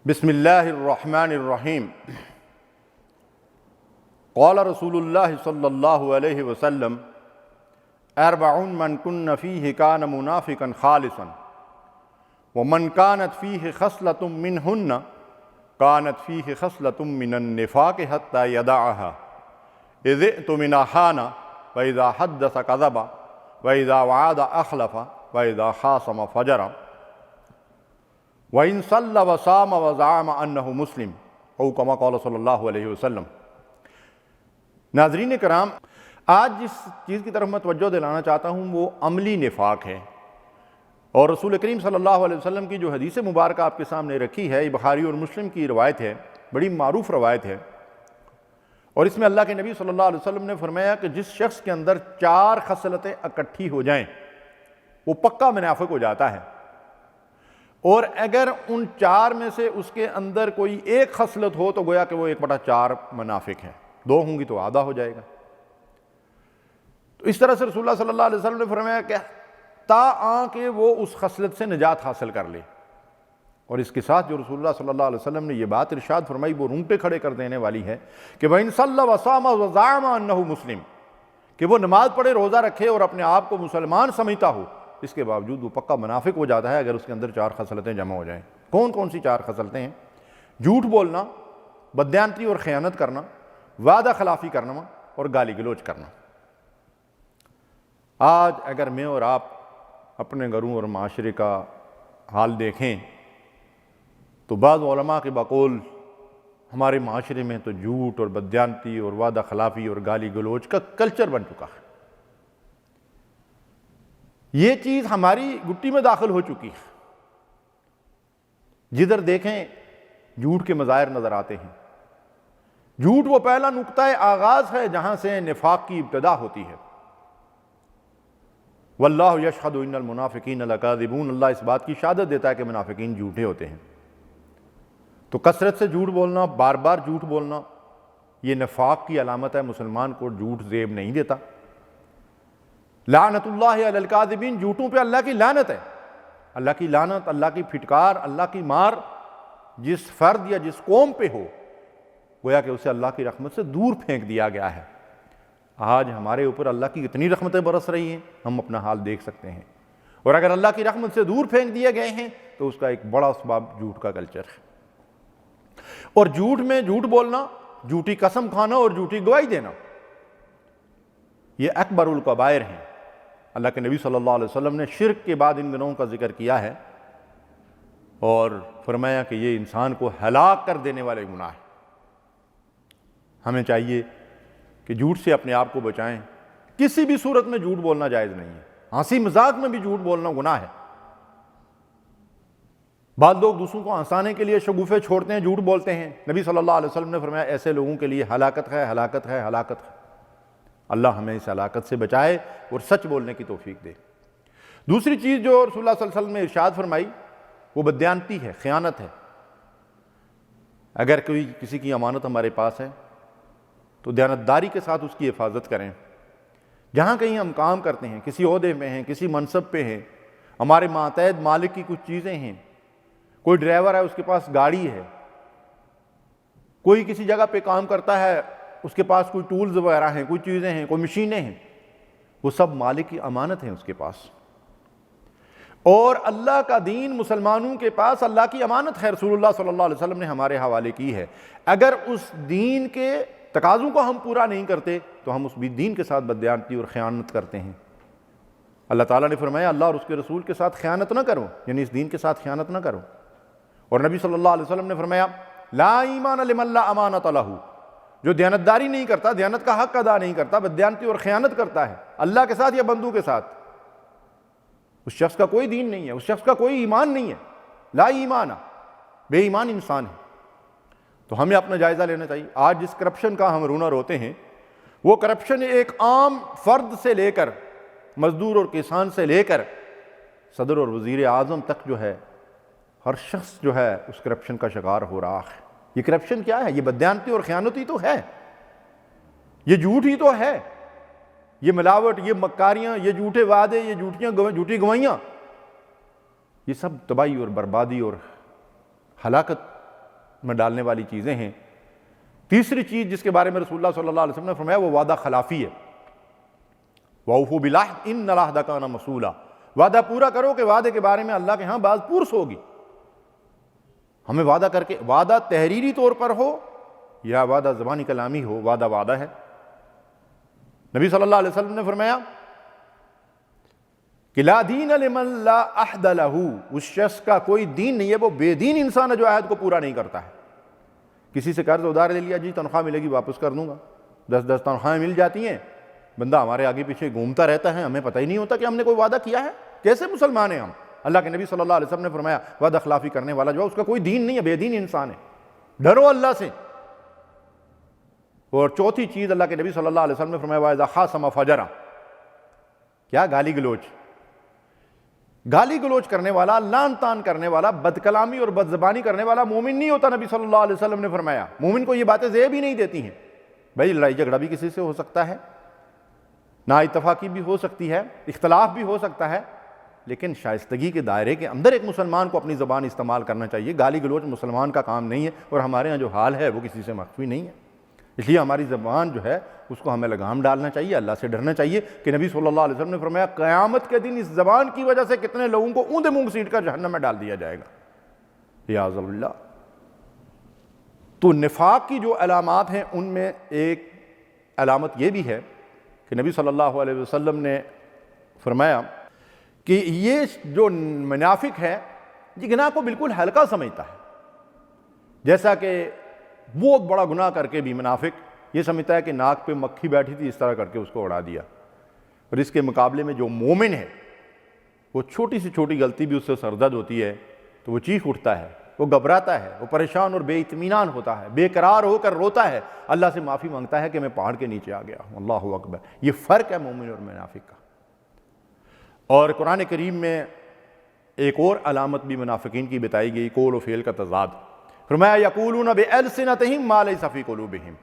بسم اللہ الرحمن الرحیم قال رسول اللہ صلی اللہ علیہ وسلم اربع من کن فیہ کان منافقا خالصا ومن کانت فیہ خصلۃ منہن کانت فیہ خصلۃ من النفاق حتی یدعها اذ اؤتمن خان واذا حدث کذب واذا وعد اخلف واذا خاصم فجر وَإِن صَلَّ وَصَامَ وَزَعَمَ أَنَّهُ مُسْلِم او کما قال صلی اللہ علیہ وسلم۔ ناظرین کرام، آج جس چیز کی طرف میں توجہ دلانا چاہتا ہوں وہ عملی نفاق ہے، اور رسول کریم صلی اللہ علیہ وسلم کی جو حدیث مبارکہ آپ کے سامنے رکھی ہے، یہ بخاری اور مسلم کی روایت ہے، بڑی معروف روایت ہے، اور اس میں اللہ کے نبی صلی اللہ علیہ وسلم نے فرمایا کہ جس شخص کے اندر 4 خصلتیں اکٹھی ہو جائیں وہ پکا منافق ہو جاتا ہے، اور اگر ان 4 میں سے اس کے اندر کوئی ایک خصلت ہو تو گویا کہ وہ 1/4 منافق ہے، 2 ہوں گی تو آدھا ہو جائے گا۔ تو اس طرح سے رسول اللہ صلی اللہ علیہ وسلم نے فرمایا کہ کہ وہ اس خصلت سے نجات حاصل کر لے، اور اس کے ساتھ جو رسول اللہ صلی اللہ علیہ وسلم نے یہ بات ارشاد فرمائی وہ رونگٹے کھڑے کر دینے والی ہے کہ وَإِن صَلَّ وَصَامَ وَزَعَمَ أَنَّهُ مُسْلِم، کہ وہ نماز پڑھے، روزہ رکھے اور اپنے آپ کو مسلمان سمجھتا ہو، اس کے باوجود وہ پکا منافق ہو جاتا ہے اگر اس کے اندر 4 خصلتیں جمع ہو جائیں۔ کون کون سی 4 خصلتیں ہیں؟ جھوٹ بولنا، بددیانتی اور خیانت کرنا، وعدہ خلافی کرنا اور گالی گلوچ کرنا۔ آج اگر میں اور آپ اپنے گھروں اور معاشرے کا حال دیکھیں تو بعض علماء کے بقول ہمارے معاشرے میں تو جھوٹ اور بددیانتی اور وعدہ خلافی اور گالی گلوچ کا کلچر بن چکا ہے۔ یہ چیز ہماری گٹی میں داخل ہو چکی ہے، جدھر دیکھیں جھوٹ کے مظاہر نظر آتے ہیں۔ جھوٹ وہ پہلا نقطہ آغاز ہے جہاں سے نفاق کی ابتدا ہوتی ہے۔ واللہ یشہد ان المنافقین لکاذبون، اللہ اس بات کی شہادت دیتا ہے کہ منافقین جھوٹے ہوتے ہیں۔ تو کثرت سے جھوٹ بولنا، بار بار جھوٹ بولنا، یہ نفاق کی علامت ہے۔ مسلمان کو جھوٹ زیب نہیں دیتا۔ لعنت اللہ علی الکاذبین، جھوٹوں پہ اللہ کی لعنت ہے۔ اللہ کی لعنت، اللہ کی پھٹکار، اللہ کی مار جس فرد یا جس قوم پہ ہو گویا کہ اسے اللہ کی رحمت سے دور پھینک دیا گیا ہے۔ آج ہمارے اوپر اللہ کی اتنی رحمتیں برس رہی ہیں، ہم اپنا حال دیکھ سکتے ہیں، اور اگر اللہ کی رحمت سے دور پھینک دیے گئے ہیں تو اس کا ایک بڑا اسباب جھوٹ کا کلچر ہے۔ اور جھوٹ میں جھوٹ بولنا، جھوٹی قسم کھانا اور جھوٹی گواہی دینا، یہ اکبر الکبائر ہیں۔ اللہ کے نبی صلی اللہ علیہ وسلم نے شرک کے بعد ان گناہوں کا ذکر کیا ہے اور فرمایا کہ یہ انسان کو ہلاک کر دینے والے گناہ ہیں۔ ہمیں چاہیے کہ جھوٹ سے اپنے آپ کو بچائیں۔ کسی بھی صورت میں جھوٹ بولنا جائز نہیں ہے۔ ہنسی مذاق میں بھی جھوٹ بولنا گناہ ہے۔ بعض لوگ دوسروں کو ہنسانے کے لیے شگوفے چھوڑتے ہیں، جھوٹ بولتے ہیں۔ نبی صلی اللہ علیہ وسلم نے فرمایا ایسے لوگوں کے لیے ہلاکت ہے، ہلاکت ہے، ہلاکت ہے۔ اللہ ہمیں اس ہلاکت سے بچائے اور سچ بولنے کی توفیق دے۔ دوسری چیز جو رسول اللہ صلی اللہ علیہ وسلم نے ارشاد فرمائی وہ بددیانتی ہے، خیانت ہے۔ اگر کوئی کسی کی امانت ہمارے پاس ہے تو دیانتداری کے ساتھ اس کی حفاظت کریں۔ جہاں کہیں ہم کام کرتے ہیں، کسی عہدے میں ہیں، کسی منصب پہ ہیں، ہمارے ماتحت مالک کی کچھ چیزیں ہیں، کوئی ڈرائیور ہے اس کے پاس گاڑی ہے، کوئی کسی جگہ پہ کام کرتا ہے اس کے پاس کوئی ٹولز وغیرہ ہیں، کوئی چیزیں ہیں، کوئی مشینیں ہیں، وہ سب مالک کی امانت ہیں اس کے پاس، اور اللہ کا دین مسلمانوں کے پاس اللہ کی امانت ہے۔ رسول اللہ صلی اللہ علیہ وسلم نے ہمارے حوالے کی ہے۔ اگر اس دین کے تقاضوں کو ہم پورا نہیں کرتے تو ہم اس دین کے ساتھ بددیانتی اور خیانت کرتے ہیں۔ اللہ تعالیٰ نے فرمایا اللہ اور اس کے رسول کے ساتھ خیانت نہ کرو، یعنی اس دین کے ساتھ خیانت نہ کرو۔ اور نبی صلی اللہ علیہ وسلم نے فرمایا لا ایمان لمن لا امانۃ لہ، جو دیانتداری نہیں کرتا، دیانت کا حق ادا نہیں کرتا، بددیانتی اور خیانت کرتا ہے اللہ کے ساتھ یا بندوں کے ساتھ، اس شخص کا کوئی دین نہیں ہے، اس شخص کا کوئی ایمان نہیں ہے۔ لا ایمان، بے ایمان انسان ہے۔ تو ہمیں اپنا جائزہ لینا چاہیے۔ آج جس کرپشن کا ہم رونا روتے ہیں وہ کرپشن ایک عام فرد سے لے کر مزدور اور کسان سے لے کر صدر اور وزیر اعظم تک جو ہے، ہر شخص جو ہے اس کرپشن کا شکار ہو رہا ہے۔ یہ کرپشن کیا ہے؟ یہ بددیانتی اور خیانت ہی تو ہے، یہ جھوٹ ہی تو ہے، یہ ملاوٹ، یہ مکاریاں، یہ جھوٹے وعدے، یہ جھوٹی گواہیاں، یہ سب تباہی اور بربادی اور ہلاکت میں ڈالنے والی چیزیں ہیں۔ تیسری چیز جس کے بارے میں رسول اللہ صلی اللہ علیہ وسلم نے فرمایا وہ وعدہ خلافی ہے۔ وَأَوْفُوا بِالْعَهْدِ إِنَّ الْعَهْدَ كَانَ مَسْئُولًا، وعدہ پورا کرو کہ وعدے کے بارے میں اللہ کے ہاں باز پرس ہوگی۔ ہمیں وعدہ کر کے، وعدہ تحریری طور پر ہو یا وعدہ زبانی کلامی ہو، وعدہ وعدہ ہے۔ نبی صلی اللہ علیہ وسلم نے فرمایا کہ لا دین لمن لا عہد لہ، اس شخص کا کوئی دین نہیں ہے، وہ بے دین انسان ہے جو عہد کو پورا نہیں کرتا ہے۔ کسی سے قرض ادھار لے لیا، جی تنخواہ ملے گی واپس کر دوں گا، 10 تنخواہیں مل جاتی ہیں، بندہ ہمارے آگے پیچھے گھومتا رہتا ہے، ہمیں پتہ ہی نہیں ہوتا کہ ہم نے کوئی وعدہ کیا ہے۔ کیسے مسلمان ہیں ہم؟ اللہ کے نبی صلی اللہ علیہ وسلم نے فرمایا وعدہ خلافی کرنے والا جو ہے اس کا کوئی دین نہیں ہے، بے دین انسان ہے۔ ڈرو اللہ سے۔ اور چوتھی چیز اللہ کے نبی صلی اللہ علیہ وسلم نے فرمایا وَإِذَا خَاصَمَ فَجَرَ، کیا؟ گالی گلوچ۔ گالی گلوچ کرنے والا، لان تان کرنے والا، بد کلامی اور بد زبانی کرنے والا مومن نہیں ہوتا۔ نبی صلی اللہ علیہ وسلم نے فرمایا مومن کو یہ باتیں زیب ہی نہیں دیتی ہیں۔ بھائی لڑائی جھگڑا بھی کسی سے ہو سکتا ہے، نا اتفاقی بھی ہو سکتی ہے، اختلاف بھی ہو سکتا ہے، لیکن شائستگی کے دائرے کے اندر ایک مسلمان کو اپنی زبان استعمال کرنا چاہیے۔ گالی گلوچ مسلمان کا کام نہیں ہے، اور ہمارے ہاں جو حال ہے وہ کسی سے مخفی نہیں ہے۔ اس لیے ہماری زبان جو ہے اس کو ہمیں لگام ڈالنا چاہیے، اللہ سے ڈرنا چاہیے کہ نبی صلی اللہ علیہ وسلم نے فرمایا قیامت کے دن اس زبان کی وجہ سے کتنے لوگوں کو اوندے منہ سیٹ کر جہنم میں ڈال دیا جائے گا، یعوذ باللہ۔ تو نفاق کی جو علامات ہیں ان میں ایک علامت یہ بھی ہے کہ نبی صلی اللہ علیہ وسلم نے فرمایا کہ یہ جو منافق ہے یہ گناہ کو بالکل ہلکا سمجھتا ہے، جیسا کہ بہت بڑا گناہ کر کے بھی منافق یہ سمجھتا ہے کہ ناک پہ مکھی بیٹھی تھی اس طرح کر کے اس کو اڑا دیا، اور اس کے مقابلے میں جو مومن ہے وہ چھوٹی سی چھوٹی غلطی بھی اس سے سردرد ہوتی ہے تو وہ چیخ اٹھتا ہے، وہ گھبراتا ہے، وہ پریشان اور بے اطمینان ہوتا ہے، بے قرار ہو کر روتا ہے، اللہ سے معافی مانگتا ہے کہ میں پہاڑ کے نیچے آ گیا ہوں۔ اللہ اکبر۔ یہ فرق ہے مومن اور منافق کا۔ اور قرآن کریم میں ایک اور علامت بھی منافقین کی بتائی گئی، قول و فعل کا تضاد۔ فرمایا یقولون بألسنتہم ما لیس فی قلوبہم،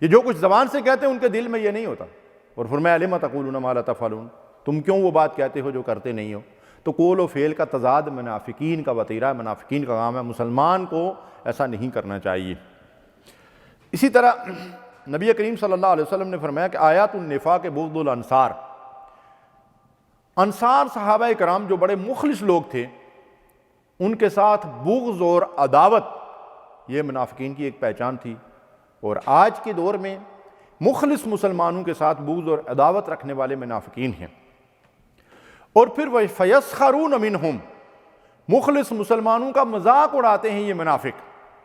یہ جو کچھ زبان سے کہتے ہیں ان کے دل میں یہ نہیں ہوتا۔ اور فرمایا لم تقولون ما لا تفعلون، تم کیوں وہ بات کہتے ہو جو کرتے نہیں ہو۔ تو قول و فعل کا تضاد منافقین کا وتیرہ، منافقین کا کام ہے، مسلمان کو ایسا نہیں کرنا چاہیے۔ اسی طرح نبی کریم صلی اللہ علیہ وسلم نے فرمایا کہ آیات النفاق بغض الانصار، انصار صحابہ کرام جو بڑے مخلص لوگ تھے ان کے ساتھ بغض اور عداوت یہ منافقین کی ایک پہچان تھی، اور آج کے دور میں مخلص مسلمانوں کے ساتھ بغض اور عداوت رکھنے والے منافقین ہیں۔ اور پھر وہ فَيَسْخَرُونَ مِنْهُمْ، مخلص مسلمانوں کا مذاق اڑاتے ہیں یہ منافق۔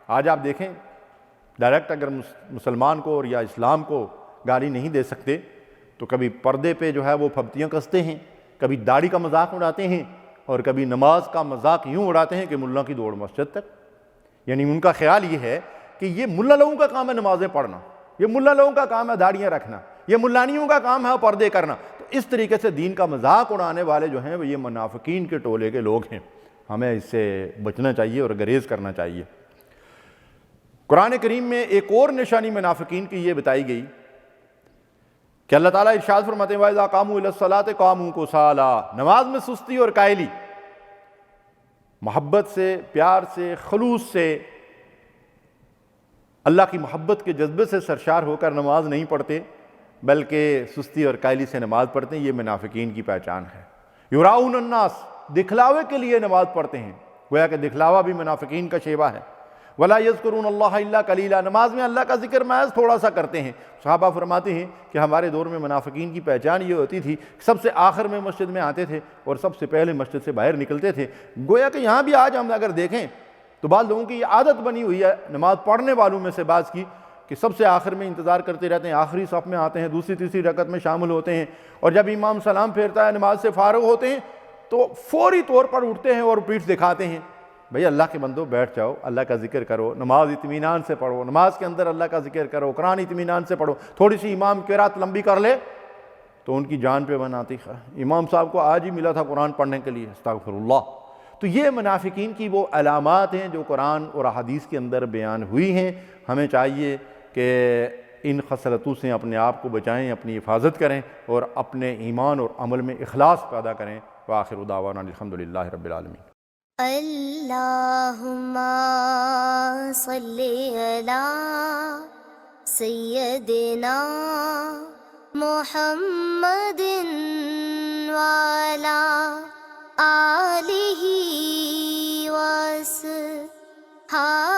آج آپ دیکھیں ڈائریکٹ اگر مسلمان کو اور یا اسلام کو گالی نہیں دے سکتے تو کبھی پردے پہ جو ہے وہ پھبتیاں کستے ہیں، کبھی داڑھی کا مذاق اڑاتے ہیں، اور کبھی نماز کا مذاق یوں اڑاتے ہیں کہ ملا کی دوڑ مسجد تک۔ یعنی ان کا خیال یہ ہے کہ یہ ملا لوگوں کا کام ہے نمازیں پڑھنا، یہ ملا لوگوں کا کام ہے داڑیاں رکھنا، یہ ملانیوں کا کام ہے پردے کرنا۔ تو اس طریقے سے دین کا مذاق اڑانے والے جو ہیں وہ یہ منافقین کے ٹولے کے لوگ ہیں، ہمیں اس سے بچنا چاہیے اور گریز کرنا چاہیے۔ قرآن کریم میں ایک اور نشانی منافقین کی یہ بتائی گئی کہ اللہ تعالیٰ ارشاد فرماتے ہیں وَإِذَا قَامُوا إِلَى الصَّلَاةِ قَامُوا كُسَالَىٰ، نماز میں سستی اور قائلی، محبت سے، پیار سے، خلوص سے، اللہ کی محبت کے جذبے سے سرشار ہو کر نماز نہیں پڑھتے بلکہ سستی اور قائلی سے نماز پڑھتے ہیں۔ یہ منافقین کی پہچان ہے۔ یراؤن الناس، دکھلاوے کے لیے نماز پڑھتے ہیں، گویا کہ دکھلاوا بھی منافقین کا شیوہ ہے۔ وَلَا يَذْكُرُونَ اللَّهَ إِلَّا قَلِيلًا، نماز میں اللہ کا ذکر محض تھوڑا سا کرتے ہیں۔ صحابہ فرماتے ہیں کہ ہمارے دور میں منافقین کی پہچان یہ ہوتی تھی کہ سب سے آخر میں مسجد میں آتے تھے اور سب سے پہلے مسجد سے باہر نکلتے تھے۔ گویا کہ یہاں بھی آج ہم اگر دیکھیں تو بعض لوگوں کی یہ عادت بنی ہوئی ہے نماز پڑھنے والوں میں سے بعض کی کہ سب سے آخر میں انتظار کرتے رہتے ہیں، آخری صف میں آتے ہیں، دوسری تیسری رکعت میں شامل ہوتے ہیں، اور جب امام سلام پھیرتا ہے نماز سے فارغ ہوتے ہیں تو فوری طور پر اٹھتے ہیں اور پیٹھ دکھاتے ہیں۔ بھئی اللہ کے بندو بیٹھ جاؤ، اللہ کا ذکر کرو، نماز اطمینان سے پڑھو، نماز کے اندر اللہ کا ذکر کرو، قرآن اطمینان سے پڑھو۔ تھوڑی سی امام قرات لمبی کر لے تو ان کی جان پہ بناتی ہے۔ امام صاحب کو آج ہی ملا تھا قرآن پڑھنے کے لیے، استغفر اللہ۔ تو یہ منافقین کی وہ علامات ہیں جو قرآن اور احادیث کے اندر بیان ہوئی ہیں۔ ہمیں چاہیے کہ ان خصلتوں سے اپنے آپ کو بچائیں، اپنی حفاظت کریں اور اپنے ایمان اور عمل میں اخلاص پیدا کریں۔ وآخر دعوانا الحمدللہ رب العالمین۔ اللہم صلی علی سیدنا محمد وعلی آلہ وصحبہ